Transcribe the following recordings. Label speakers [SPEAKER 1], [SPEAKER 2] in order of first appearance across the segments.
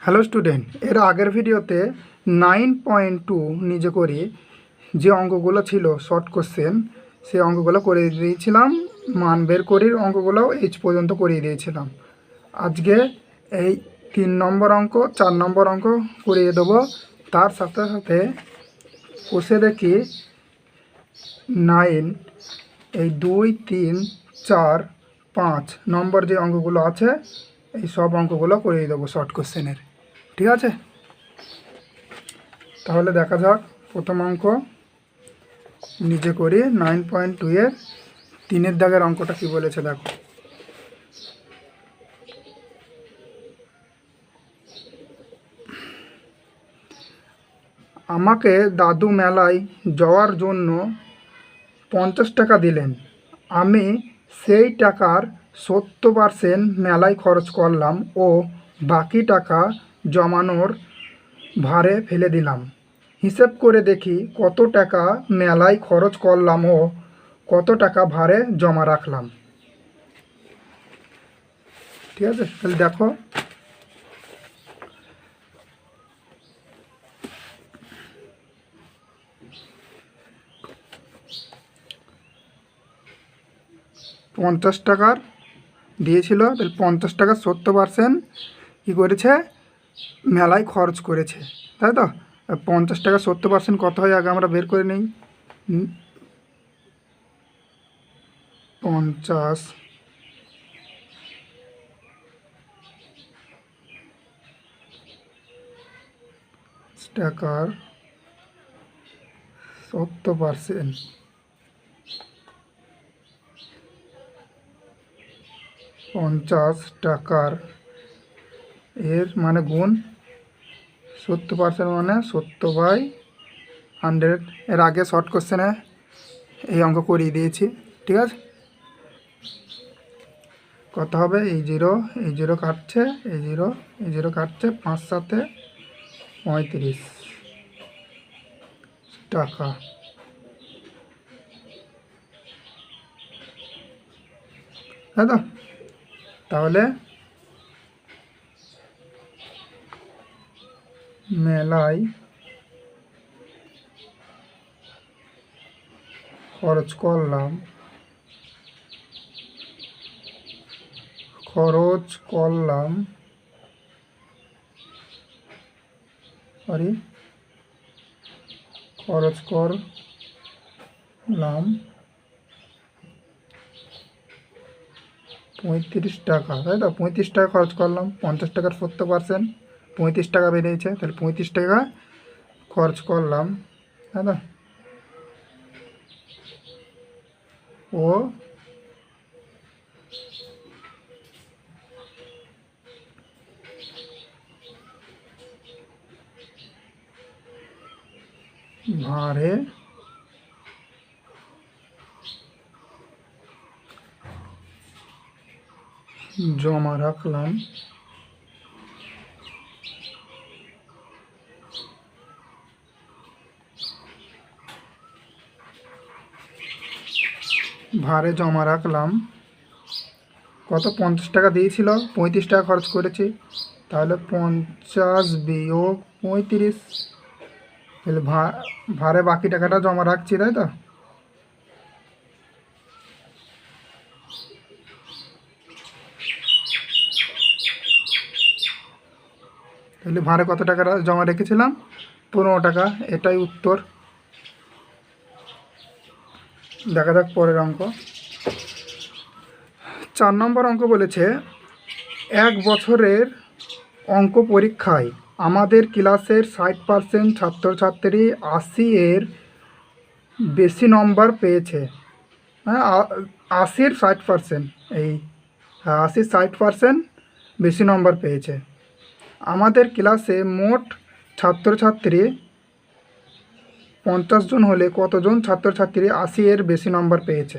[SPEAKER 1] Hello student, এর আগের ভিডিওতে 9.2 নিজে করি যে অঙ্কগুলো ছিল শর্ট কোশ্চেন, সেই অঙ্কগুলো করে দিয়েছিলাম। মান বের করির অঙ্কগুলো এইচ পর্যন্ত করিয়ে দিয়েছিলাম। আজকে এই 3 নম্বর অঙ্ক 4 নম্বর অঙ্ক করিয়ে দেবো। তার সাথে সাথে কষে দেখি 9 এই 2, 3, 4, 5 নম্বর যে অঙ্কগুলো আছে এই সব অঙ্কগুলো করিয়ে দেবো শর্ট কোশ্চেনের। ঠিক আছে, তাহলে দেখা যাক প্রথম অঙ্ক নিজে করি। 9.2 এর 3-এর দাগের অঙ্কটা কি বলেছে দেখো। আমাকে দাদু মেলায় যাওয়ার জন্য 50 টাকা দিলেন। আমি সেই টাকার 70% মেলায় খরচ করলাম ও বাকি টাকা জমানোর ভারে ফেলে দিলাম। হিসেব করে দেখি কত টাকা মেলায় খরচ করলাম ও কত টাকা ভারে জমা রাখলাম। ঠিক আছে, তাহলে দেখো পঞ্চাশ টাকার দিয়েছিল, তাহলে 50 টাকার 70% কী করেছে, মেলায় খরচ করেছে, তাই তো। 50 টাকা 70% কত হয় আগে আমরা বের করে নিই। 50 টাকার 70%, 50 টাকার এর মানে গুণ 70% মানে 70/100। এর আগে শর্ট কোশ্চেনে এই অঙ্ক করিয়ে দিয়েছি। ঠিক আছে, কত হবে, এই জিরো কাটছে, এই জিরো কাটছে, 5 7 35 টাকা। তাই তো, তাহলে মেলায় খরচ করলাম খরচ করলাম 35 টাকা, তাই তো। 35 টাকা খরচ করলাম, 50 টাকার 70% 35 টাকা বেরিয়েছে, তাহলে 35 টাকা খরচ করলাম, তাই তো। ও ভারে জমা রাখলাম। ভারে জমা রাখলাম কত, 50 টাকা দিয়েছিল, 35 টাকা খরচ করেছি, তাহলে 50 বিয়োগ 35, তাহলে ভারে বাকি টাকাটা জমা রাখছি, তাই তো। তাহলে ভারে কত টাকা জমা রেখেছিলাম, 15 টাকা। এটাই উত্তর। দেখা যাক পরের অঙ্ক। 4 নম্বর অঙ্ক বলেছে, 1 বছরের অঙ্ক পরীক্ষায় আমাদের ক্লাসের 60% ছাত্রছাত্রী 80 এর বেশি নম্বর পেয়েছে। হ্যাঁ, 80-র 60%, এই 80 60% বেশি নম্বর পেয়েছে। আমাদের ক্লাসে মোট ছাত্রছাত্রী 50 জন হলে কতজন ছাত্রছাত্রী 80 এর বেশি নম্বর পেয়েছে।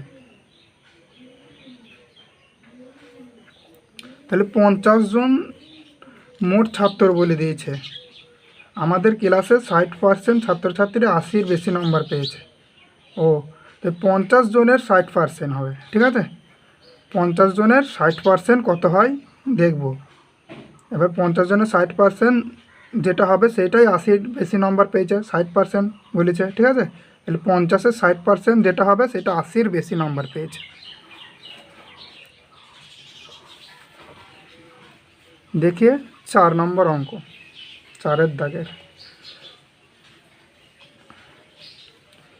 [SPEAKER 1] তাহলে 50 জন মোট ছাত্র বলে দিয়েছে, আমাদের ক্লাসে 60% ছাত্রছাত্রী 80-র বেশি নম্বর পেয়েছে। ও, তো 50 জনের 60% হবে। ঠিক আছে, 50 জনের 60% কত হয় দেখব। এবার 50 জনের 60% যেটা হবে সেটাই 80 বেশি নম্বর পেয়েছে, 60% বলেছে, ঠিক আছে। তাহলে 50-এর 60% যেটা হবে সেটা 80-র বেশি নম্বর পেয়েছে। দেখিয়ে 4 নম্বর অঙ্ক, 4-এর দাগের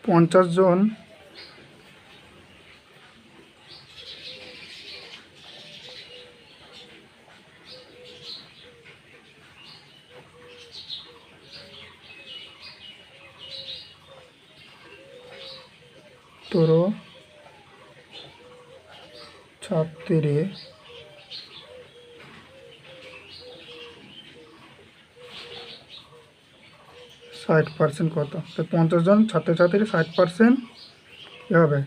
[SPEAKER 1] 50 জন ছাত্রী 60% কত? তো 50 জন ছাত্রছাত্রীর 60% কী হবে?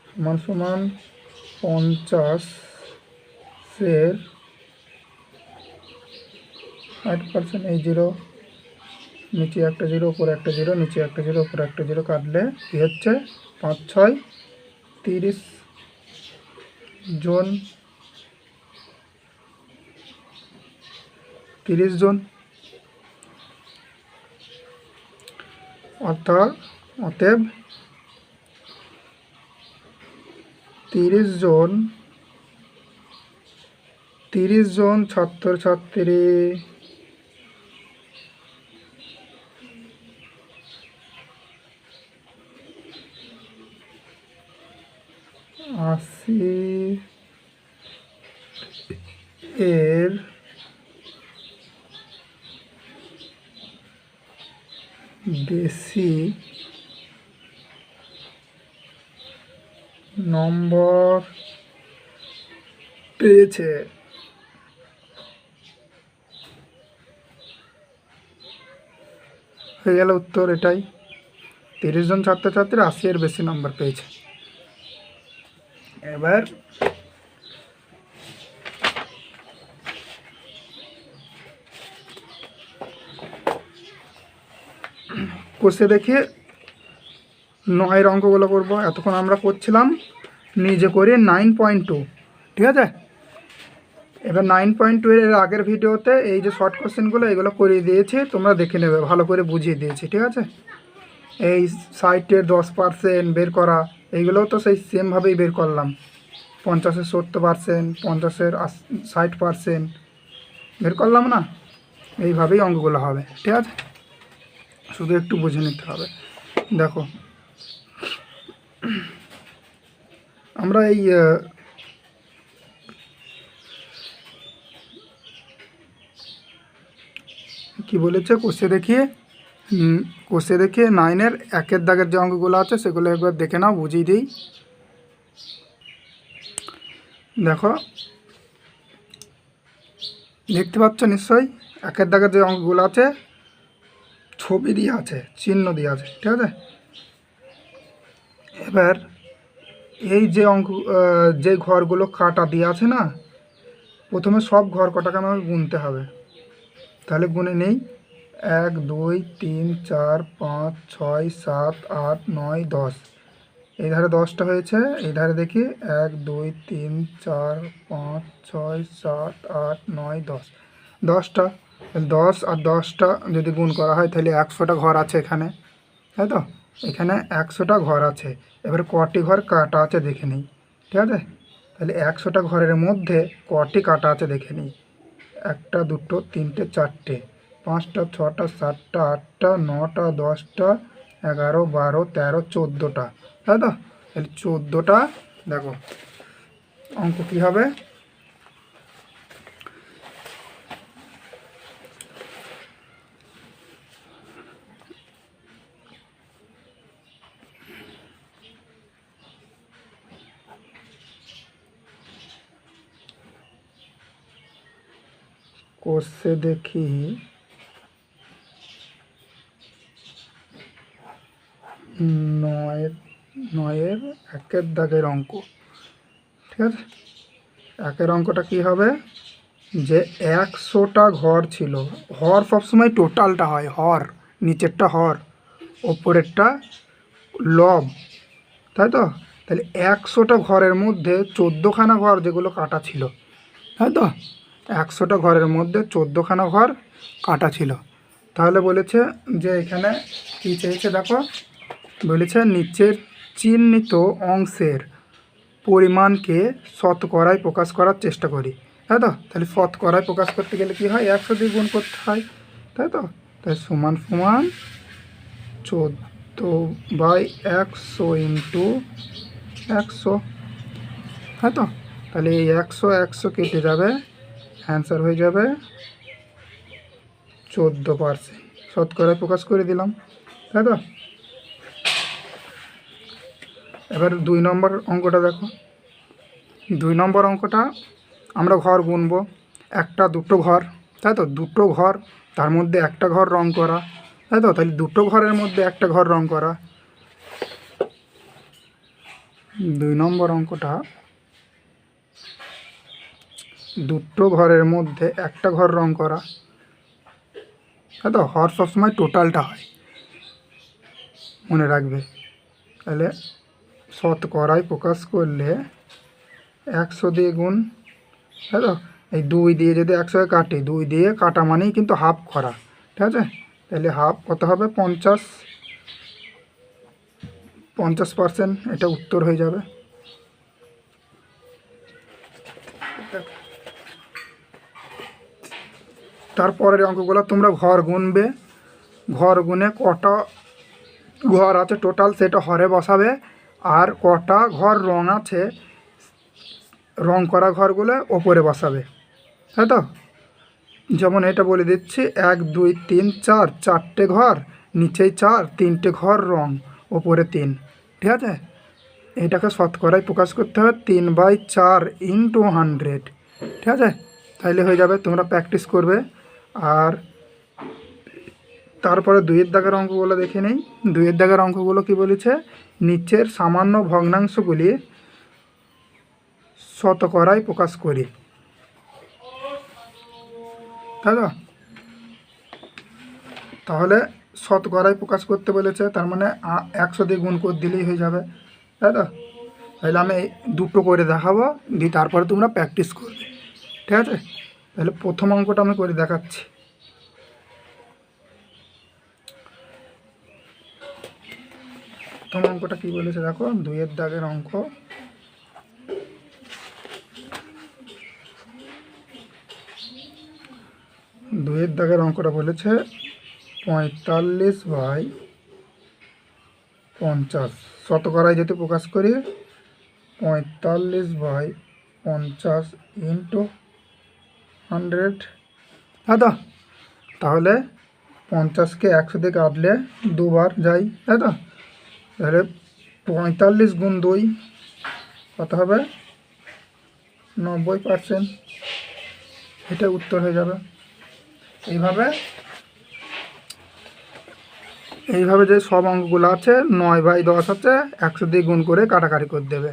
[SPEAKER 1] সমান সমান 50-এর 60%, এই 0 নিচে একটা 0 উপরে একটা 0, নিচে একটা 0 উপরে একটা 0 কাটলে কী হচ্ছে? 5-6 30 জন, 30 জন। অতএব 30 জন ছাত্রছাত্রী 80-এর বেশি নম্বর পেয়েছে। হয়ে গেল উত্তর এটাই, 30 জন ছাত্রছাত্রী 80-এর বেশি নম্বর পেয়েছে। এবার কোষে দেখে 9-এর অঙ্কগুলো করবো। এতক্ষণ আমরা করছিলাম নিজে করে 9.2, ঠিক আছে। এবার 9.2 এর আগের ভিডিওতে এই যে শর্ট কোশ্চেনগুলো এগুলো করিয়ে দিয়েছি, তোমরা দেখে নেবে, ভালো করে বুঝিয়ে দিয়েছি, ঠিক আছে। এই 60-এর 10% বের করা, এইগুলোও তো সেই সেমভাবেই বের করলাম। 50-এর 70%, 50-এর 60% বের করলাম না, এইভাবেই অঙ্কগুলো হবে, ঠিক আছে। শুধু একটু বুঝে নিতে হবে। দেখো আমরা এই কি বলেছে কোষে দেখিয়ে 9-এর 1-এর দাগের যে অঙ্কগুলো আছে সেগুলো একবার দেখে নাও, বুঝিয়ে দিই। দেখো দেখতে পাচ্ছ নিশ্চয়ই 1-এর দাগের যে অঙ্কগুলো আছে ছবি দিয়ে আছে, চিহ্ন দিয়ে আছে, ঠিক আছে। এবার এই যে যে ঘরগুলো কাটা দিয়ে আছে না, প্রথমে সব ঘর কটাকে আমাকে গুনতে হবে। তাহলে গুনে নেই, 1 2 3 4 5 6 7 8 9 10। এই ধারে 10টা হয়েছে, এই ধারে দেখি 1 2 3 4 5 6 7 8 9 10, 10টা। 10 আর 10টা যদি গুণ করা হয় তাহলে 100টা ঘর আছে এখানে, তাই তো। এখানে 100টা ঘর আছে। এবার কটি ঘর কাটা আছে দেখে নিই, ঠিক আছে। তাহলে 100টা ঘরের মধ্যে কটি কাটা আছে দেখে নিই। 1টা 2টো 3টে 4টে 5টা 6টা 7টা 8টা 9টা 10টা 11 12 13 14টা, তাই তো। তাহলে 14টা। দেখো অঙ্ক কী হবে, কোষে দেখি 9-এর 1-এর দাগের অঙ্ক, ঠিক আছে। 1-এর অঙ্কটা কী হবে, যে 100টা ঘর ছিল। হর সবসময় টোটালটা হয়, হর নিচেরটা হর, ওপরেরটা লব, তাই তো। তাহলে 100টা ঘরের মধ্যে 14খানা ঘর যেগুলো কাটা ছিল, তাই তো। 100টা ঘরের মধ্যে 14খানা ঘর কাটা ছিল। তাহলে বলেছে যে এখানে কী চেয়েছে দেখো, বলেছে নিচের চিহ্নিত অংশের পরিমাণকে শতকরায় প্রকাশ করার চেষ্টা করি, তাই তো? তাহলে শতকরায় প্রকাশ করতে গেলে কী হয়, 100 দিয়ে গুণ করতে হয়, তাই তো? তাই সমান সমান 14/100 ইন্টু 100, তাই তো? তাহলে এই 100 কেটে যাবে, অ্যান্সার হয়ে যাবে 14%। শতকরায় প্রকাশ করে দিলাম, তাই তো? এবার 2 নম্বর অঙ্কটা দেখো। 2 নম্বর অঙ্কটা আমরা ঘর গুনবো, একটা দুটো ঘর, তাই তো? দুটো ঘর, তার মধ্যে একটা ঘর রং করা, তাই তো? তাহলে দুটো ঘরের মধ্যে একটা ঘর রং করা। 2 নম্বর অঙ্কটা দুটো ঘরের মধ্যে একটা ঘর রং করা, তাই তো? হর সবসময় টোটালটা হয়, মনে রাখবে। তাহলে শতকরায় প্রকাশ করলে 100 দিয়ে গুণ, তাই তো? এই 2 দিয়ে যদি 100 কাটি, 2 দিয়ে কাটা মানেই কিন্তু হাফ করা, ঠিক আছে? তাহলে হাফ কত হবে, 50%, এটা উত্তর হয়ে যাবে। তারপরের অঙ্কগুলো তোমরা ঘর গুনবে, ঘর গুনে কটা ঘর আছে টোটাল সেটা হরে বসাবে, আর কটা ঘর রং আছে রং করা ঘরগুলো ওপরে বসাবে, তাই তো? যেমন এটা বলে দিচ্ছি, 1 2 3 4, 4টে ঘর, নিচেই 4, 3টে ঘর রং, ওপরে 3, ঠিক আছে? এটাকে শতকরায় প্রকাশ করতে হবে 3/4 ইন্টু 100, ঠিক আছে? তাইলে হয়ে যাবে, তোমরা প্র্যাকটিস করবে। আর তারপরে 2-এর দাগের অঙ্কগুলো দেখে নেই। 2-এর দাগের অঙ্কগুলো কী বলেছে, নিচের সামান্য ভগ্নাংশগুলি শতকরায় প্রকাশ করি, তাই তো? তাহলে শতকরায় প্রকাশ করতে বলেছে, তার মানে 100 দিয়ে গুণ করে দিলেই হয়ে যাবে, তাই তো? তাহলে আমি দুটো করে দেখাবো, দিয়ে তারপরে তোমরা প্র্যাকটিস করবে, ঠিক আছে? তাহলে প্রথম অঙ্কটা আমি করে দেখাচ্ছি। প্রথম অঙ্কটা কী বলেছে দেখো, 2-এর দাগের অঙ্ক। 2-এর দাগের অঙ্কটা বলেছে 45/50, শতকরায় যদি প্রকাশ করি 45/50 ইন্টু 100, তাই তো? তাহলে 50কে 100 দিয়ে কাটলে দুবার যাই, তাই তো? তাহলে 45 গুণ 2 কত হবে, 90%, এটা উত্তর হয়ে যাবে। এইভাবে যে সব অঙ্কগুলো আছে, 9/10 আছে, 100 দিয়ে গুণ করে কাটাকাটি করে দেবে,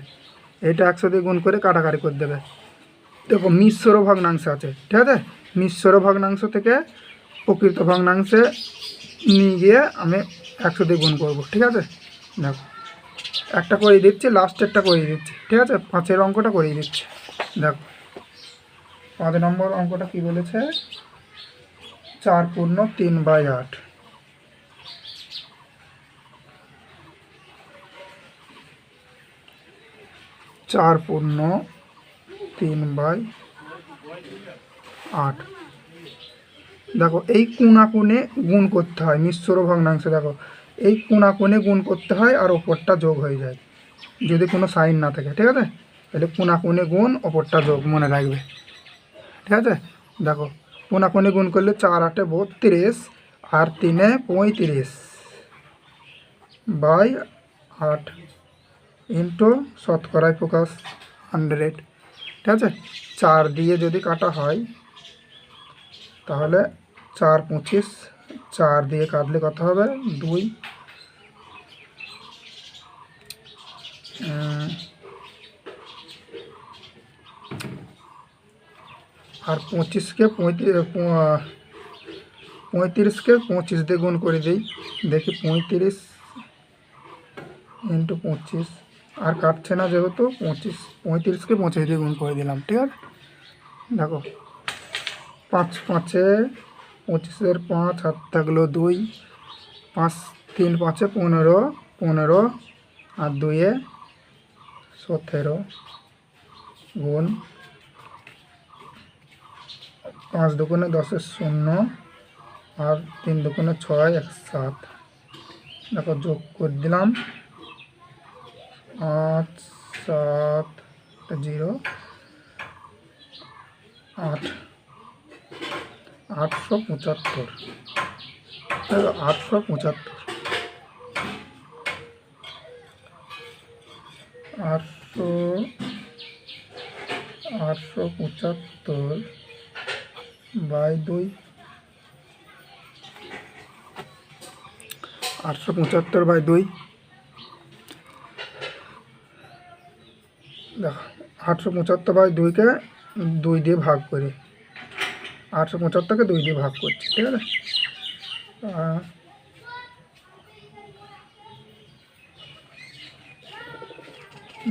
[SPEAKER 1] এটা 100 দিয়ে গুণ করে কাটাকাটি করে দেবে। দেখো মিশ্র ভগ্নাংশ আছে, ঠিক আছে? মিশ্র ভগ্নাংশ থেকে প্রকৃত ভগ্নাংশে নিয়ে গিয়ে আমি 100 দিয়ে গুণ করবো, ঠিক আছে? দেখো একটা করিয়ে দিচ্ছি, লাস্টেরটা করিয়ে দিচ্ছি, ঠিক আছে? 5-এর অঙ্কটা করিয়ে দিচ্ছি। দেখো 5 নম্বর অঙ্কটা কী বলেছে, 4 পূর্ণ 3/8, 4 পূর্ণ 3/8। দেখো এই কোণে গুণ করতে হয় মিশ্র ভগ্নাংশে, দেখো এই কোণে গুণ করতে হয় আর ওপরটা যোগ হয়ে যায় যদি কোনো সাইন না থাকে, ঠিক আছে? তাহলে কোণে গুণ ওপরটা যোগ, মনে রাখবে, ঠিক আছে? দেখো কোণে গুণ করলে 4 8 32 আর 3 35/8 ইন্টু শতকরায় প্রকাশ 100, ঠিক আছে? 4 দিয়ে যদি কাটা হয় তাহলে 4 25, 4 দিয়ে কাটলে কত হবে, 2, আর 25কে 35 দিয়ে গুণ করে দিই, দেখি 35 ইন্টু 25, আর কাটছে না যেহেতু 35কে 25 দিয়ে গুণ করে দিলাম, ঠিক আছে? দেখো 5 5-এ 25-এর 5 হাত থাকলো 2, 5 3 5-এ 15, 15 আর 2-এ 17 গুণ 5 দুগুণে 10-এর 0 আর 3 দুগুণে 6 7। দেখো যোগ করে দিলাম 8 7 0 8 875 875 875 বাই 2 875 বাই 2 দেখো 875 বাই 2-কে 2 দিয়ে ভাগ করি 875-কে 2 দিয়ে ভাগ করছি ঠিক আছে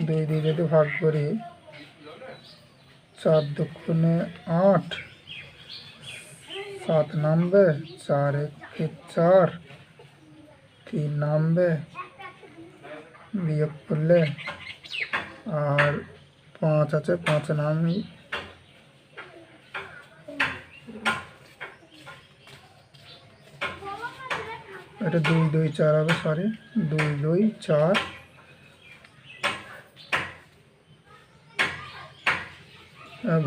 [SPEAKER 1] 2 দিয়ে যদি ভাগ করি 4 দুগুণে 8 7 নামবে 4 1-এ 4 3 নামবে বিয়োগ করলে আর 5 আছে 5 নামি এটা 2 2 4 হবে সরি 2 2 4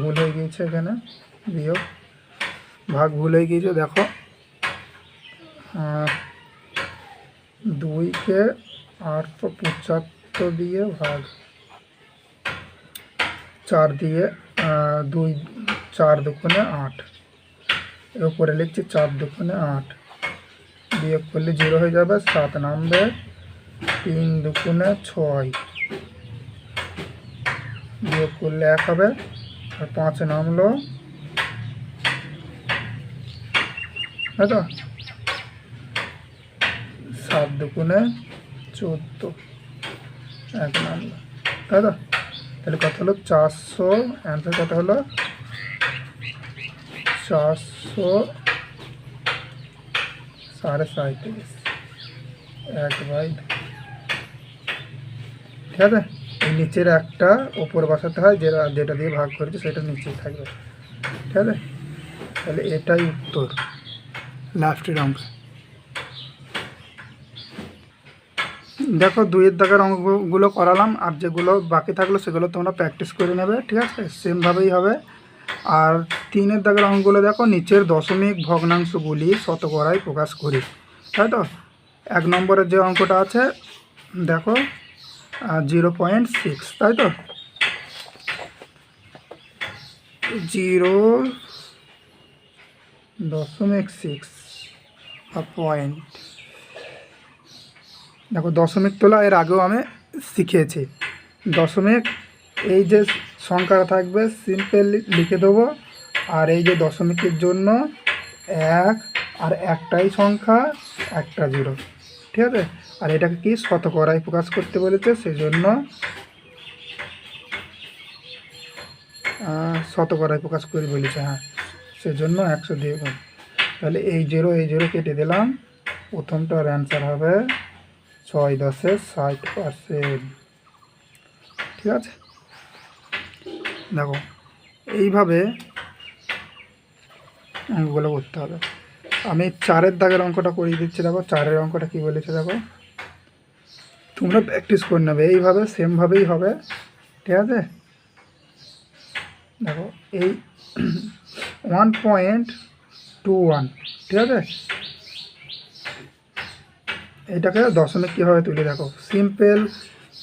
[SPEAKER 1] ভুল হয়ে গিয়েছে এখানে বিয়োগ ভাগ ভুল হয়ে গিয়েছে দেখো 2-কে 875 দিয়ে ভাগ 4 দিয়ে 2 4 দুগুণে 8 এর উপরে লিখছি 4 দুগুণে 8 বিয়োগ করলে 0 হয়ে যাবে 7 নামবে 3 দুগুণে 6 বিয়োগ করলে 1 হবে আর 5 নামলো তাই তো 7 দুগুণে 14 1 নামলো তাই তো তাহলে কত হলো 400 অ্যান্সার কত হলো 437 1/2 ঠিক আছে এই নিচের একটা উপর বসাতে হয় যেটা দিয়ে ভাগ করেছে সেটা নিচেই থাকবে ঠিক আছে তাহলে এটাই উত্তর লাস্টের অঙ্ক দেখো 2-এর দাগের অঙ্কগুলো করালাম আর যেগুলো বাকি থাকলো সেগুলো তোমরা প্র্যাকটিস করে নেবে ঠিক আছে সেমভাবেই হবে আর 3-এর দাগের অঙ্কগুলো দেখো নিচের দশমিক ভগ্নাংশগুলি শতকরায় প্রকাশ করি তাই তো 1 নম্বরের যে অঙ্কটা আছে দেখো 0.6 তাই তো 0.6 পয়েন্ট দেখো দশমিক তোলা এর আগেও আমি শিখিয়েছি দশমিক এই যে সংখ্যাটা থাকবে সিম্পল লিখে দেবো আর এই যে দশমিকের জন্য 1 আর একটাই সংখ্যা একটা 0 ঠিক আছে আর এটাকে কি শতকরায় প্রকাশ করতে বলেছে সেজন্য শতকরায় প্রকাশ করে বলেছে হ্যাঁ সেজন্য 100 দিয়ে গুণ তাহলে এই 0 কেটে দিলাম প্রথমটার অ্যান্সার হবে 6/10 60% ঠিক আছে দেখো এইভাবে অঙ্কগুলো করতে হবে আমি 4-এর দাগের অঙ্কটা করিয়ে দিচ্ছি দেখো 4-এর অঙ্কটা কী বলেছে দেখো তোমরা প্র্যাকটিস করে নেবে এইভাবে সেমভাবেই হবে ঠিক আছে দেখো এই 1.21 ঠিক আছে এটাকে দশমিক কীভাবে তুলে দেখো সিম্পল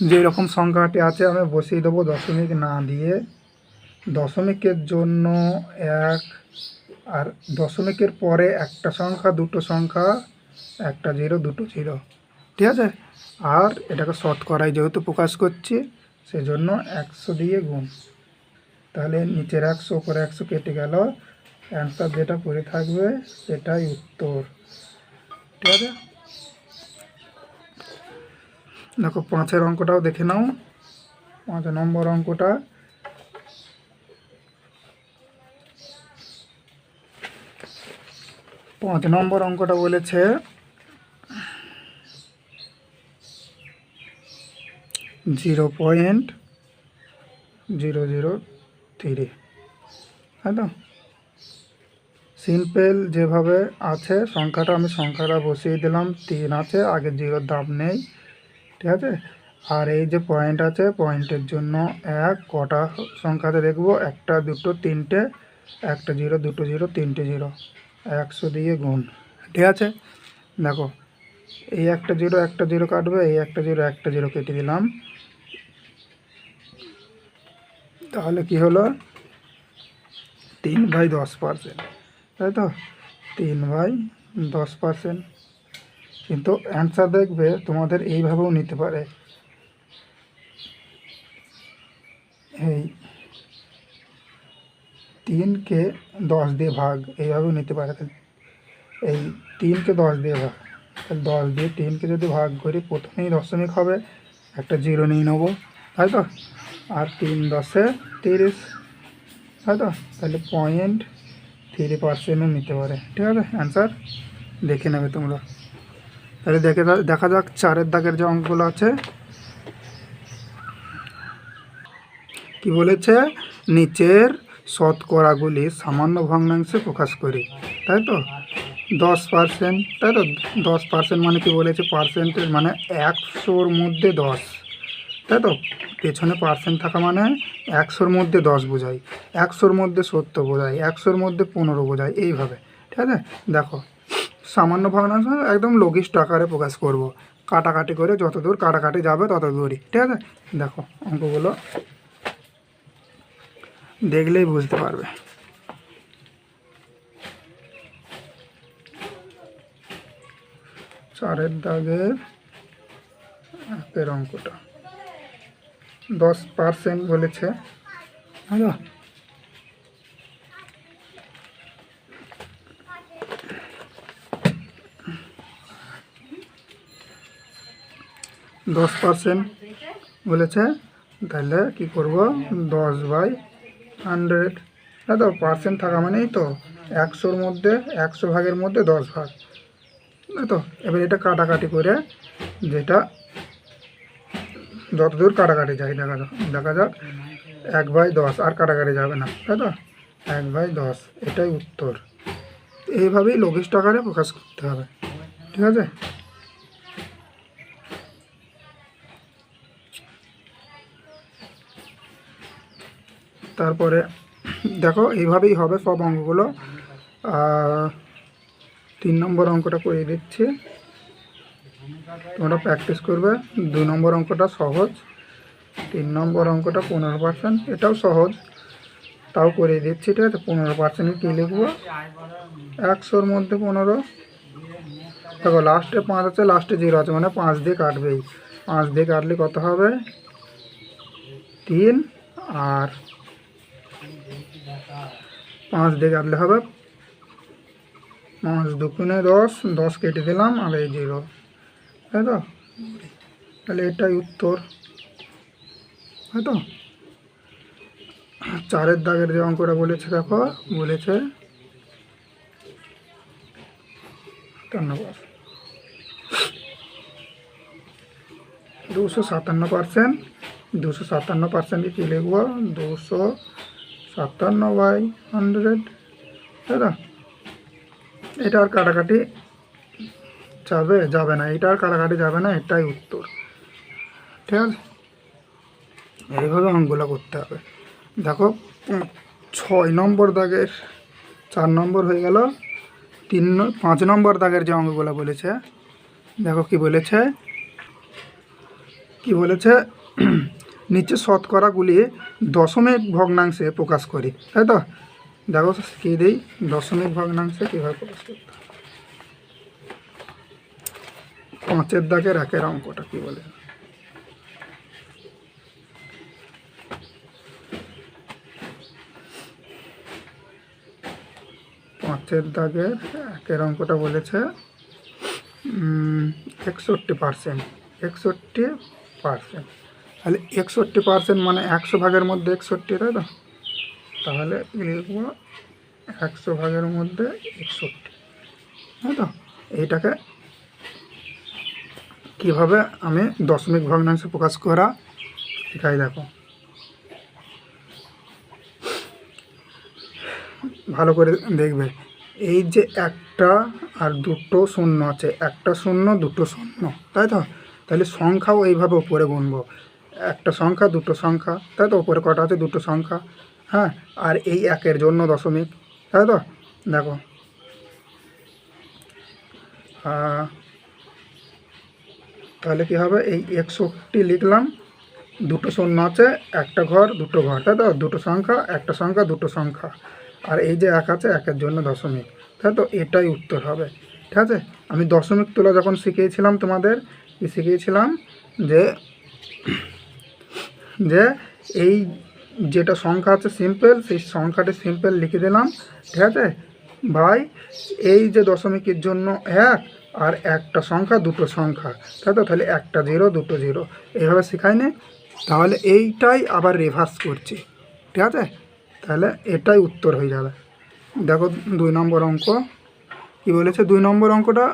[SPEAKER 1] যেই রকম সংখ্যাটি আছে আমি বসিয়ে দেবো দশমিক না দিয়ে দশমিকের জন্য 1 আর দশমিকের পরে একটা সংখ্যা দুটো সংখ্যা একটা 0 দুটো 0 ঠিক আছে আর এটাকে শতকরায় যেহেতু প্রকাশ করছি সেজন্য 100 দিয়ে গুণ তাহলে নিচের 100 উপরে 100 কেটে গেল অ্যান্সার যেটা পড়ে থাকবে সেটাই উত্তর ঠিক আছে দেখো 5-এর অঙ্কটাও দেখে নাও 5 নম্বর অঙ্কটা 5 নম্বর অঙ্কটা বলেছে 0.003, তাই তো? সিম্পল যেভাবে আছে সংখ্যাটা, আমি সংখ্যাটা বসিয়ে দিলাম, 3 আছে, আগে 0 দাম নেই, ঠিক আছে? আর এই যে পয়েন্ট আছে, পয়েন্টের জন্য কটা সংখ্যাতে দেখবো, 1 2 3টে, 1 0 2 0 3টে 0, 100 দিয়ে গুণ, ঠিক আছে? দেখো এই 1 0 1 0 কাটবে, এই 1 0 1 0 কেটে দিলাম, তাহলে কি হলো 3/10%, তাই তো? 3/10%। কিন্তু অ্যান্সার দেখবে তোমাদের এইভাবেও নিতে পারে, এই 3কে 10 দিয়ে ভাগ, এইভাবেও নিতে পারে। এই 3কে 10 দিয়ে ভাগ, তাহলে 10 দিয়ে 3কে যদি ভাগ করি, প্রথমেই দশমিক হবে, একটা 0 নিয়ে নেবো, তাই তো? আর 3 10 30, তাই তো? তাহলে 0.3%ও নিতে পারে, ঠিক আছে? অ্যান্সার দেখে নেবে তোমরা। তাহলে দেখা যাক 4 দাগের যে অঙ্কগুলো আছে। কি বলেছে, নিচের শতকরাগুলি সামান্য ভগ্নাংশে প্রকাশ করি, তাই তো? 10%, তাই তো? 10% মানে কি বলেছে, পার্সেন্টেজ মানে 100-র মধ্যে 10, তাই তো? পেছনে পার্সেন্ট থাকা মানে 100-র মধ্যে 10 বোঝায়, 100-র মধ্যে 70 বোঝায়, 100-র মধ্যে 15 বোঝায়, এইভাবে, ঠিক আছে? দেখো সামান্য ভগ্নাংশ একদম লঘিষ্ঠ আকারে প্রকাশ করব, কাটাকাটি করে যত দূর কাটাকাটি যাবে তত দূরই, ঠিক আছে? দেখো অঙ্কগুলো দেখলেই বুঝতে পারবে। চারের দাগের 1 অঙ্কটা 10% বলেছে, হ্যাঁ? 10% বলেছে, তাহলে কি করব, 10/100, তাই তো? পার্সেন্ট থাকা মানেই তো 100-র মধ্যে 100 ভাগের মধ্যে 10 ভাগ, তাই তো? এবার এটা কাটাকাটি করে, যেটা যতদূর কাটাকাটি যায় দেখা যাক 1/10, আর কাটাকাটি যাবে না, তাই তো? 1/10, এটাই উত্তর। এইভাবেই লঘিষ্ঠ আকারে প্রকাশ করতে হবে, ঠিক আছে? তারপরে দেখো এইভাবেই হবে সব অঙ্কগুলো। 3 নম্বর অঙ্কটা করে দিচ্ছি, তোমরা প্র্যাকটিস করবে। 2 নম্বর অঙ্কটা সহজ, 3 নম্বর অঙ্কটা 15%, এটাও সহজ, তাও করে দিচ্ছি, ঠিক আছে? 15% কী লিখবো, 100-র মধ্যে 15। দেখো লাস্টে 5 আছে, লাস্টে 0 আছে, মানে 5 দিয়ে কাটবেই, 5 দিয়ে কাটলে কত হবে, 3, আর 5 দিয়ে কাটলে হবে 5 2 10, 10 কেটে দিলাম, আর এই 0, তাই তো? তাহলে এটাই উত্তর, তাই তো? 4 দাগের যে অঙ্কটা বলেছে, দেখো বলেছে 257%, 257%কে কী লিখবো, 257/100, তাই তো? এটা আর কাটাকাটি যাবে না, এটা আর কাটাকাটি যাবে না, এটাই উত্তর, ঠিক আছে? এইভাবে অঙ্কগুলো করতে হবে। দেখো 6 নম্বর দাগের 4 নম্বর হয়ে গেল, 5 নম্বর দাগের যে অঙ্কগুলো বলেছে, দেখো কি বলেছে নিচে শতকরাগুলি দশমিক ভগ্নাংশে প্রকাশ করি, তাই তো? দেখো কী দিই, দশমিক ভগ্নাংশে কীভাবে প্রকাশ করতে হয়। 5 দাগের 1 অঙ্কটা কি বলে, 5 দাগের 1 অঙ্কটা বলেছে 61%, 61%, তাহলে 61% মানে 100 ভাগের মধ্যে 61, তাই তো? তাহলে লিখব 100 ভাগের মধ্যে 61, তাই তো এইটাকে কীভাবে আমি দশমিক ভগ্নাংশে প্রকাশ করা শেখাই। দেখো ভালো করে দেখবে, এই যে একটা আর দুটো শূন্য আছে, একটা শূন্য দুটো শূন্য, তাই তো? তাহলে সংখ্যাও এইভাবে উপরে গুনবো, একটা সংখ্যা দুটো সংখ্যা, তাই তো? উপরে কটা আছে? দুটো সংখ্যা। হ্যাঁ, আর এই একের জন্য দশমিক, তাই তো? দেখো তাহলে কী হবে, এই 61 লিখলাম, দুটো শূন্য আছে, একটা ঘর দুটো ঘর, তাই তো? দুটো সংখ্যা, একটা সংখ্যা দুটো সংখ্যা, আর এই যে এক আছে, একের জন্য দশমিক, তাই তো? এটাই উত্তর হবে। ঠিক আছে, আমি দশমিক তোলা যখন শিখিয়েছিলাম তোমাদের, কি শিখিয়েছিলাম যে যে এই যেটা সংখ্যা আছে সিম্পল, সেই সংখ্যাটি সিম্পল লিখে দিলাম, ঠিক আছে ভাই? এই যে দশমিকের জন্য এক, আর একটা সংখ্যা দুটো সংখ্যা, তাই তো? তাহলে একটা জিরো দুটো জিরো, এইভাবে শেখায়নি? তাহলে এইটাই আবার রিভার্স করছি, ঠিক আছে? তাহলে এটাই উত্তর হয়ে যাবে। দেখো 2 নম্বর অঙ্ক কি বলেছে। 2 নম্বর অঙ্কটা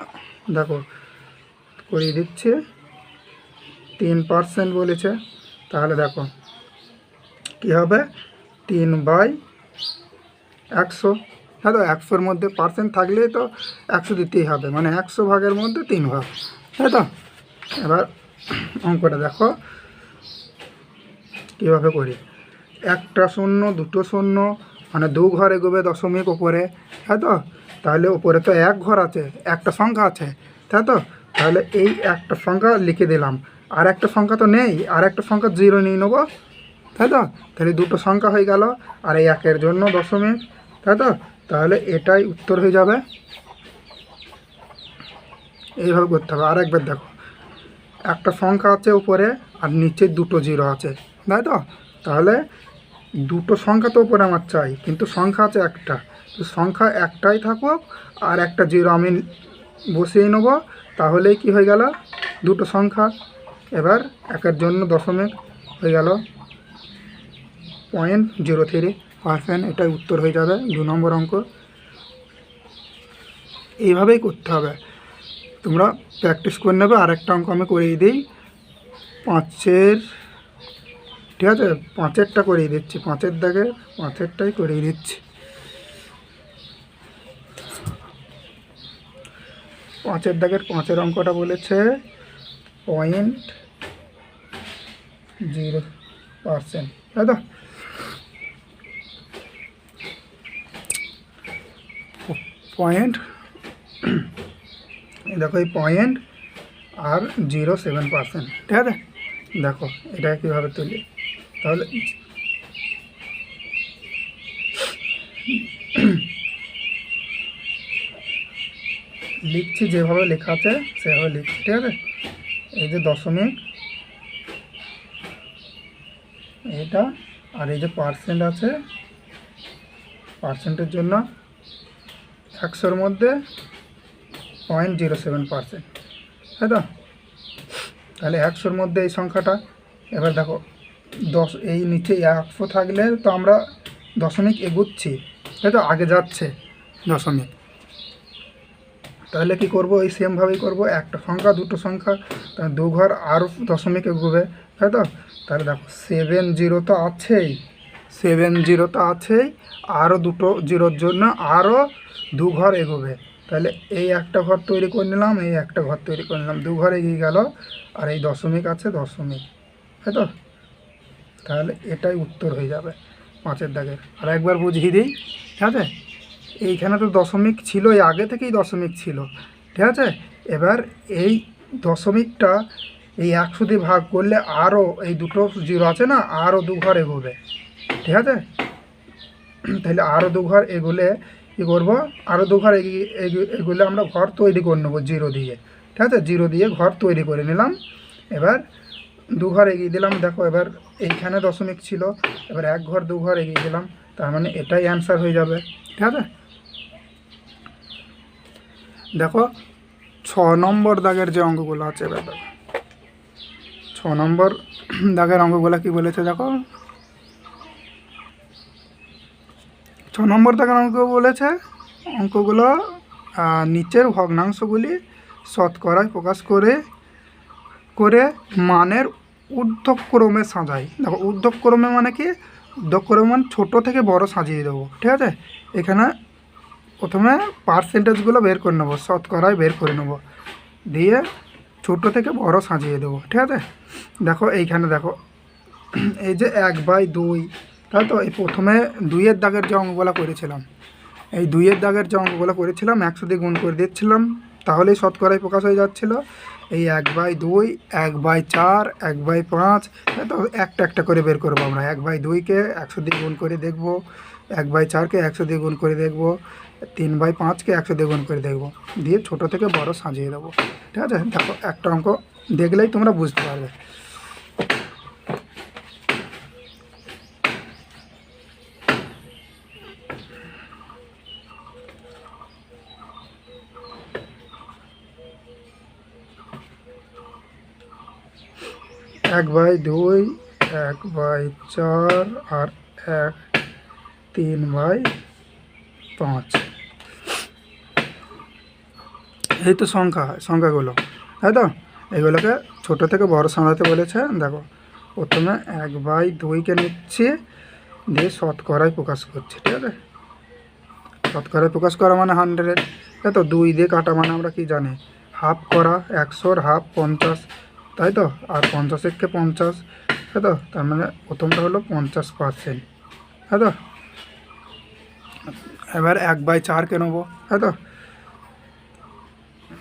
[SPEAKER 1] দেখো করিয়ে দিচ্ছে, 3% বলেছে। তাহলে দেখো কী হবে, 3/100, হ্যাঁ তো? 100-র মধ্যে পার্সেন্ট থাকলে তো 100 দিতেই হবে, মানে 100 ভাগের মধ্যে 3 ভাগ, তাই তো? এবার অঙ্কটা দেখো কীভাবে করি। একটা শূন্য দুটো শূন্য, মানে 2 ঘর এগোবে দশমিক ওপরে, তাই তো? তাহলে ওপরে তো 1 ঘর আছে, একটা সংখ্যা আছে, তাই তো? তাহলে এই একটা সংখ্যা লিখে দিলাম, আর একটা সংখ্যা তো নেই, আর একটা সংখ্যা 0 নিয়ে নেবো, তাই তো? তাহলে দুটো সংখ্যা হয়ে গেল, আর এই একের জন্য দশমিক, তাই তো? তাহলে এটাই উত্তর হয়ে যাবে। এইভাবে করতে হবে। আর একবার দেখো, একটা সংখ্যা আছে উপরে, আর নিচে দুটো জিরো আছে, তাই তো? তাহলে দুটো সংখ্যা তো উপরে আমার চাই, কিন্তু সংখ্যা আছে একটা, তো সংখ্যা একটাই থাকুক, আর একটা জিরো আমি বসিয়ে নেবো, তাহলেই কি হয়ে গেল, দুটো সংখ্যা। এবার একের জন্য দশমিক হয়ে গেল 0.03%, এটাই উত্তর হয়ে যাবে 2 নম্বর অঙ্ক। এইভাবেই করতে হবে, তোমরা প্র্যাকটিস করে নেবে। আরেকটা অঙ্ক আমি করিয়ে দিই, 5-এর, ঠিক আছে? 5-এরটা করিয়ে দিচ্ছি, 5-এর দাগে 5-এরটাই করিয়ে দিচ্ছি। 5-এর দাগের 5-এর অঙ্কটা বলেছে 0%, তাই তো? দেখো এই পয়েন্ট আর 0.7%, ঠিক আছে? দেখো এটা কীভাবে তুলি, তাহলে লিখছি যেভাবে লেখা আছে সেভাবে লিখছি, ঠিক আছে? এই যে দশমিক এটা, আর এই যে পার্সেন্ট আছে, পার্সেন্টের জন্য 100-র মধ্যে 0.07%, তাই তো? তাহলে 100-র মধ্যে এই সংখ্যাটা, এবার দেখো এই নিচে 100 থাকলে তো আমরা দশমিক এগুচ্ছি, তাই তো? আগে যাচ্ছে দশমিক, তাহলে কি করব, এই সেমভাবেই করব, একটা সংখ্যা দুটো সংখ্যা, তাহলে 2 ঘর আরও দশমিক এগোবে, তাই তো? তাহলে দেখো 70 তো আছেই, 70 তো আছেই, আরও দুটো জিরোর জন্য আরও 2 ঘর এগোবে, তাহলে এই একটা ঘর তৈরি করে নিলাম, এই একটা ঘর তৈরি করে নিলাম, 2 ঘর এগিয়ে গেল, আর এই দশমিক আছে দশমিক, তাই তো? তাহলে এটাই উত্তর হয়ে যাবে 5-এর দাগের। আর একবার বুঝিয়ে দিই, ঠিক আছে? এইখানে তো দশমিক ছিল, এই আগে থেকেই দশমিক ছিল, ঠিক আছে? এবার এই দশমিকটা এই 100 দিয়ে ভাগ করলে আরও এই দুটো জিরো আছে না, আরও 2 ঘর এগোবে, ঠিক আছে? তাহলে আরও 2 ঘর এগোলে কী করবো, আরও 2 ঘর এগোলে আমরা ঘর তৈরি করে নেবো জিরো দিয়ে, ঠিক আছে? জিরো দিয়ে ঘর তৈরি করে নিলাম। এবার 2 ঘর এগিয়ে দিলাম, দেখো এবার এইখানে দশমিক ছিল, এবার 1 ঘর 2 ঘর এগিয়ে দিলাম, তার মানে এটাই অ্যান্সার হয়ে যাবে, ঠিক আছে? দেখো 6 নম্বর দাগের যে অঙ্কগুলো আছে, এবার দেখো 6 নম্বর দাগের অঙ্কগুলো কি বলেছে, দেখো 6 নম্বর দাগের অঙ্ক বলেছে, অঙ্কগুলো নিচের ভগ্নাংশগুলি শতকরায় প্রকাশ করে করে মানের ঊর্ধ্বক্রমে সাজাই। দেখো ঊর্ধ্বক্রমে মানে কি, ঊর্ধ্বক্রমে মানে ছোটো থেকে বড় সাজিয়ে দেবো, ঠিক আছে। এখানে প্রথমে পার্সেন্টেজগুলো বের করে নেবো, শতকরায় বের করে নেবো, দিয়ে ছোটো থেকে বড় সাজিয়ে দেবো, ঠিক আছে। দেখো এইখানে দেখো এই যে 1/2, তাই তো। এই প্রথমে 2-এর দাগের যে অঙ্কগুলো করেছিলাম, এই 2-এর দাগের যে অঙ্কগুলো করেছিলাম 100 দিয়ে গুণ করে দিচ্ছিলাম, তাহলেই শতকরায় প্রকাশ হয়ে যাচ্ছিল। এই 1/2, 1/4, 1/5, তো একটা একটা করে বের করবো আমরা। 1/2কে 100 দিয়ে গুণ করে দেখবো, 1/4কে 100 দিয়ে গুণ করে দেখবো, 3/5কে 100 দিয়ে গুণ করে দেখবো, দিয়ে ছোটো থেকে বড় সাজিয়ে দেবো, ঠিক আছে। দেখো একটা অঙ্ক দেখলেই তোমরা বুঝতে পারবে। 1/2, 1/4 আর 3/5, এই তো সংখ্যাগুলো, তাই তো। এগুলোকে ছোটো থেকে বড় সাজাতে বলেছে। দেখো প্রথমে 1/2কে নিচ্ছি, দিয়ে শতকরায় প্রকাশ করছি, ঠিক আছে। শতকরায় প্রকাশ করা মানে 100, তাই তো। 2 দিয়ে কাটা মানে আমরা কি জানি, হাফ করা, 100-র হাফ 50, তাই তো। আর 50-এরকে 50, তাই তো। তার মানে প্রথমটা হলো 50%, তাই তো। এবার 1/4কে নেবো, তাই তো।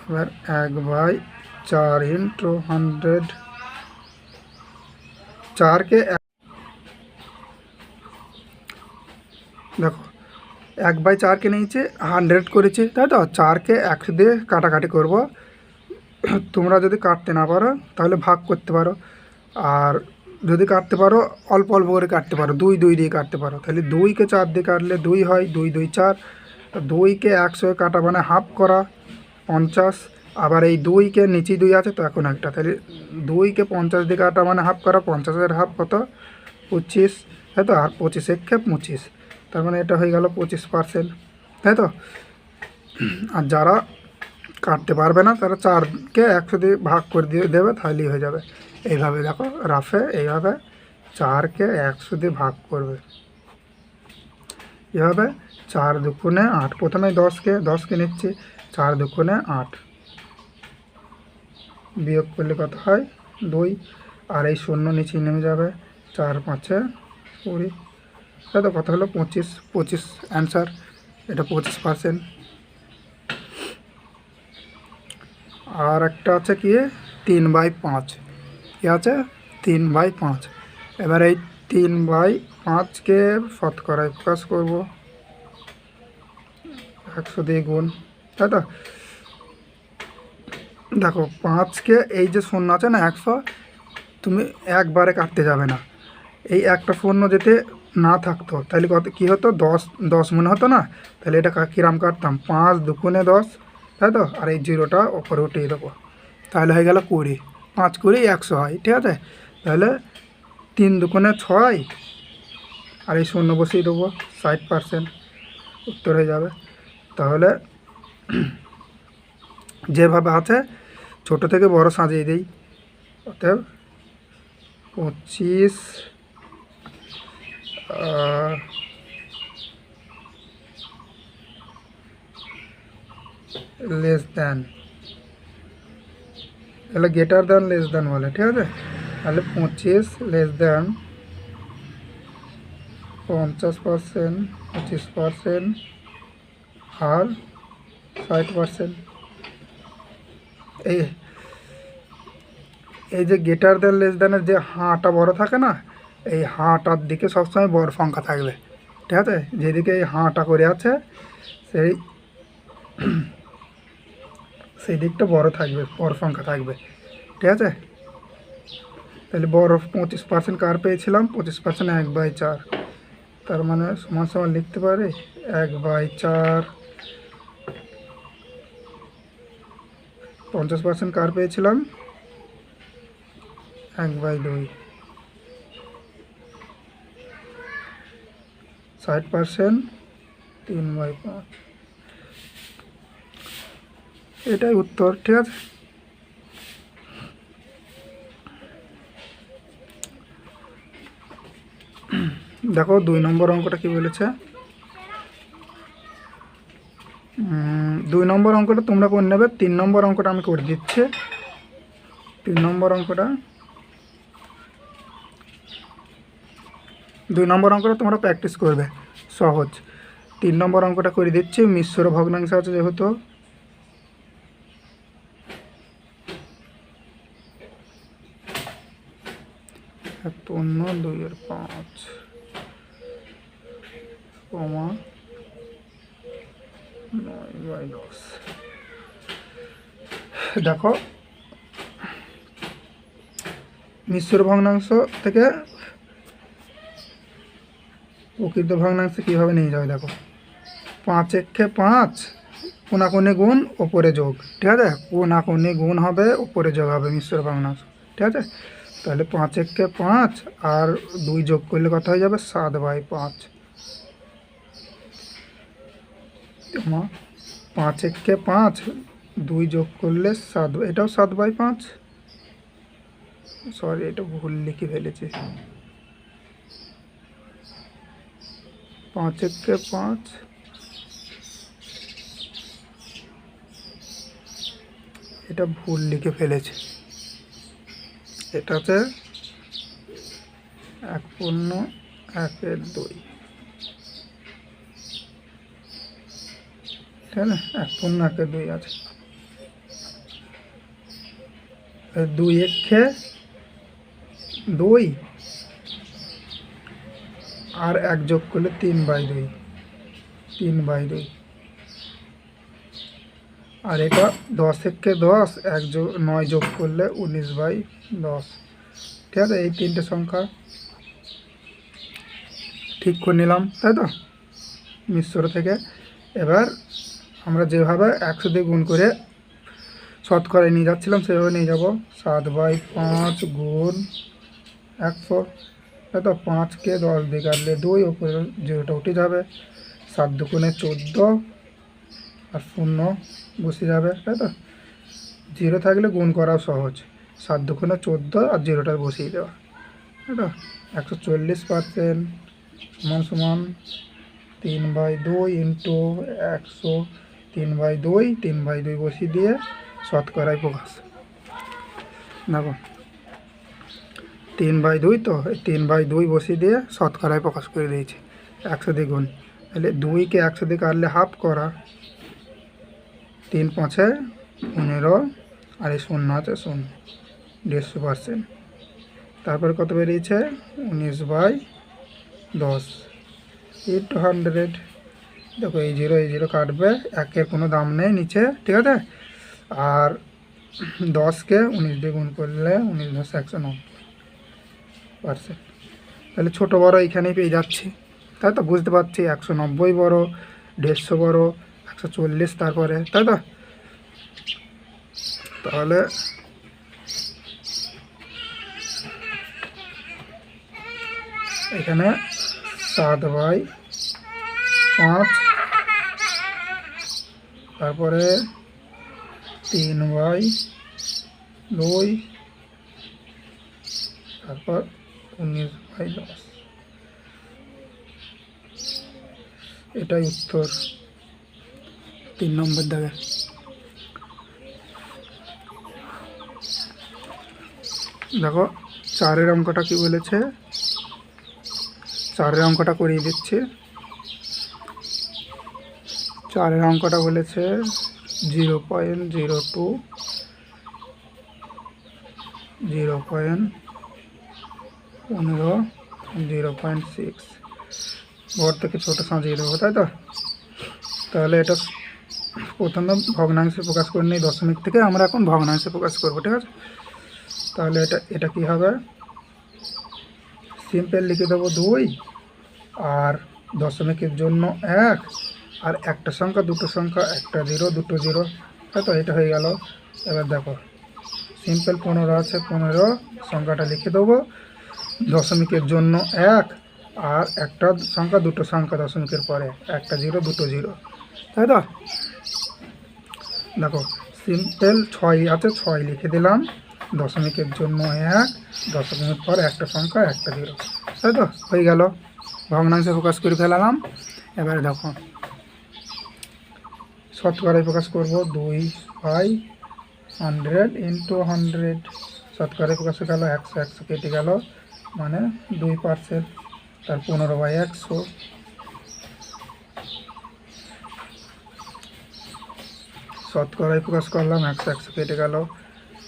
[SPEAKER 1] এবার 1/4 ইন্টু 100, 4কে দেখো 1/4কে নিয়েছে 100 করেছে, তাই তো। 4কে 100 দিয়ে কাটাকাটি করব। তোমরা যদি কাটতে না পারো তাহলে ভাগ করতে পারো, আর যদি কাটতে পারো অল্প অল্প করে কাটতে পারো, 2 দিয়ে কাটতে পারো। তাহলে 2কে 4 দিয়ে কাটলে 2 হয়, 2 2 4। 2কে 100 কাটা মানে হাফ করা 50, আবার এই 2কে নিচে 2 আছে তো এখন একটা, তাহলে 2কে 50 দিয়ে কাটা মানে হাফ করা, 50-এর হাফ কত, 25, তাই তো। আর 25-একে 25, তার মানে এটা হয়ে গেল 25%, তাই তো। আর যারা কাটতে পারবে না তারা 4কে 100 দিয়ে ভাগ করে দিয়ে দেবে, তাহলেই হয়ে যাবে। এইভাবে দেখো রাফে এইভাবে 4কে 100 দিয়ে ভাগ করবে, এভাবে 4 দুগুণে 8। প্রথমে 10কে নিচ্ছি, 4 দুগুণে 8, বিয়োগ করলে কত হয় 2, আর এই 0 নিচে নেমে যাবে, 4 5-এ 20, তাই তো। কত হলো 25 অ্যান্সার, এটা 25%। আর একটা আছে কি 3/5, কি আছে 3/5। এবার এই 3/5কে শতকরায় প্রকাশ করব, 100 দিয়ে গুণ, তাই তো। দেখো 5কে এই যে 0 আছে না 100, তুমি একবারে কাটতে যাবে না। এই একটা 0 যেতে না থাকতো তাহলে কত কী হতো, 10 মনে হতো না। তাহলে এটা কিরাম কাটতাম, 5 দুগুণে 10, তাই তো। আর এই 0টা ওপরে উঠিয়ে দেবো, তাহলে হয়ে গেল 20, 5 20 100 হয়, ঠিক আছে। তাহলে 3 দুগুণে 6, আর এই 0 বসিয়ে দেবো, 60% উত্তর হয়ে যাবে। তাহলে যেভাবে আছে ছোট থেকে বড় সাজিয়ে দিই, অতএব 25 লেস দ্যান, তাহলে গ্রেটার দ্যান লেস দ্যান বলে, ঠিক আছে। তাহলে 25 লেস দ্যান 50%, 25% আর 60%। এই এই যে গ্রেটার দ্যান লেস দ্যানের যে হাঁটা বড় থাকে না, এই হাঁটার দিকে সবসময় বড় সংখ্যা থাকবে, ঠিক আছে। যেদিকে এই হাঁটা করে আছে সেই দিকটা বড় থাকবে, বড় সংখ্যা থাকবে, ঠিক আছে। তাহলে বড় 25% কার পেয়েছিলাম, 25% 1/4, তার মানে সমান সমান লিখতে পারি 1/4। 50% কার পেয়েছিলাম 1/2, 60% 3/5। এটাই উত্তর, ঠিক আছে। দেখো 2 নম্বর অঙ্কটা কি বলেছে। 2 নম্বর অঙ্কটা তোমরা করে নেবে, 3 নম্বর অঙ্কটা আমি করে দিচ্ছি। 3 নম্বর অঙ্কটা 2 নম্বর অঙ্কটা তোমরা প্র্যাকটিস করবে, সহজ। 3 নম্বর অঙ্কটা করে দিচ্ছি, মিশ্র ভগ্নাংশ আছে যেহেতু। অন্য 2/5 কমা 9/10। দেখো মিশ্র ভগ্নাংশ থেকে প্রকৃত ভগ্নাংশে কীভাবে নিয়ে যাবে, দেখো 5 একে 5 কোনাকুনি গুণ ওপরে যোগ, ঠিক আছে। কোনাকুনি গুণ হবে ওপরে যোগ হবে মিশ্র ভগ্নাংশ, ঠিক আছে। তাহলে 5 একে 5 আর 2 যোগ করলে কত হয়ে যাবে 7/5। 5 একে 5 2 যোগ করলে 7, এটাও 7/5। সরি, এটা ভুল লিখে ফেলেছি। 5 একে 5 এটা ভুল লিখে ফেলেছি। এটা হচ্ছে 1/1/2, ঠিক আছে। 1/1/2 আছে। 2 একে 2 আর 1 যোগ করলে 3/2, 3/2। আর এটা 10 একে 10 9 যোগ করলে 19/10, ঠিক আছে। এই 3টে সংখ্যা ঠিক করে নিলাম, তাই তো, মিশ্র থেকে। এবার আমরা যেভাবে 100 দিয়ে গুণ করে শতকরায় নিয়ে যাচ্ছিলাম সেভাবে নিয়ে যাব। 7/5 গুণ 100, তাই তো। 5কে 10 দিয়ে কাটলে 2, ওপরে 0টা উঠে যাবে। 7 দুগুণে 14 আর 0 বসে যাবে, তাই তো। 0 থাকলে গুণ করাও সহজ। 7 দুগুণে 14 আর 0টা বসিয়ে দেওয়া, তাই তো। 140% সমান 3/2 ইন্টু 100, 3/2, 3/2 বসিয়ে দিয়ে শতকরায় প্রকাশ। দেখো 3/2, তো 3/2 বসিয়ে দিয়ে শতকরায় প্রকাশ করে দিয়েছি 100 দিয়ে গুণ। তাহলে 2কে 100 দিয়ে কাটলে হাফ করা, 3×5 15, আর এই 0 আছে 0, 150%। তারপরে কত বেরিয়েছে 19/10 ইন্টু 100। দেখো এই 0 কাটবে, 1-এর কোনো দাম নেই নিচে, ঠিক আছে। আর 10কে 19 দিয়ে গুণ করলে 19/190%। তাহলে ছোটো বড়ো এইখানেই পেয়ে যাচ্ছি, তাই তো। বুঝতে পারছি 190 বড়, 150 বড়, 140 তারপরে, তাই তো। তাহলে এখানে 7/5, তারপরে 3/2, তারপর 19/10। এটাই উত্তর 3 নম্বর দাগে। দেখো 4-এর অঙ্কটা কি বলেছে, 4-এর অঙ্কটা করিয়ে দিচ্ছি। 4-এর অঙ্কটা বলেছে 0.02, 0.15, 0.6 বড় থেকে ছোটো সাজিয়ে দেবো, তাই তো। তাহলে এটা প্রথমে ভগ্নাংশে প্রকাশ করে নিই দশমিক থেকে, আমরা এখন ভগ্নাংশে প্রকাশ করবো, ঠিক আছে। তাহলে এটা কি হবে, সিম্পল লিখে দেবো 2, আর দশমিকের জন্য 1, আর একটা সংখ্যা দুটো সংখ্যা, একটা 0 দুটো 0, তাই তো। এটা হয়ে গেল। এবার দেখো সিম্পল 15 আছে, 15 সংখ্যাটা লিখে দেবো। দশমিকের জন্য 1, আর একটা সংখ্যা দুটো সংখ্যা দশমিকের পরে, একটা 0 দুটো 0, তাই তো। দেখো সিম্পল 6 আছে, 6 লিখে দিলাম। দশমিকের জন্য 1, দশমিকের পর একটা সংখ্যা একটা 0, তাই তো হয়ে গেল। ভগ্নাংশে প্রকাশ করে ফেলালাম। এবারে দেখো শতকরায় প্রকাশ করব, 2/100 ইন্টু 100। শতকরায় প্রকাশ গেল 100, 100 কেটে গেল, মানে 2%। তার 15/100। শতকরায় প্রকাশ করলাম 100, 100 কেটে গেল,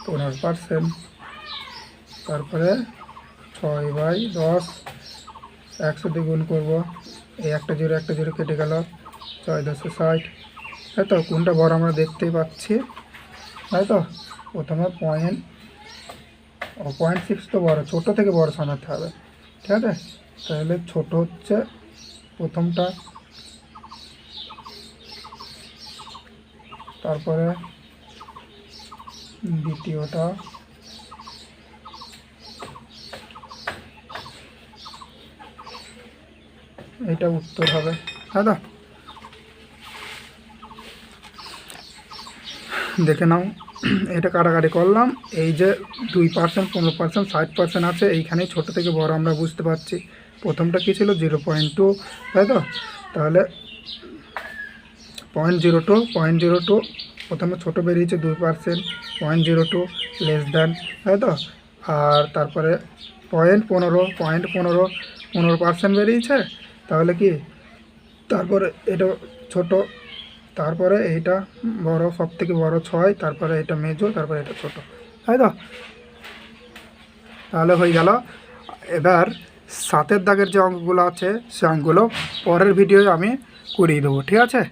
[SPEAKER 1] 15%। তারপরে 6/10, 100 দিয়ে গুণ করবো, এই একটা 0 কেটে গেল, 6×10=60। তাই তো কোনটা বড় আমরা দেখতেই পাচ্ছি, তাই তো। প্রথমে 0.6 তো বড়, ছোটো থেকে বড় সাজাতে হবে, ঠিক আছে। তাহলে ছোট হচ্ছে প্রথমটা, তারপরে দ্বিতীয়টা, এটা উত্তর হবে, তাই তো। দেখে নাও, এটা কাটাকাটি করলাম। এই যে 2%, 15%, 60% আছে, এইখানেই ছোট থেকে বড় আমরা বুঝতে পারছি। প্রথমটা কী ছিল 0.2, তাই তো। তাহলে 0.02 প্রথমে ছোটো বেরিয়েছে 2%, 0.02 লেস দ্যান, তাই তো। আর তারপরে 15% বেরিয়েছে, তাহলে কি, তারপরে এটা ছোট, তারপরে এইটা বড়, সব থেকে বড় 6, তারপরে এটা মেজো, তারপরে এটা ছোট, তাই তো। তাহলে হয়ে গেল। এবার 7-এর দাগের যে অঙ্কগুলো আছে সে অঙ্কগুলো পরের ভিডিওয়ে আমি করিয়ে দেবো, ঠিক আছে।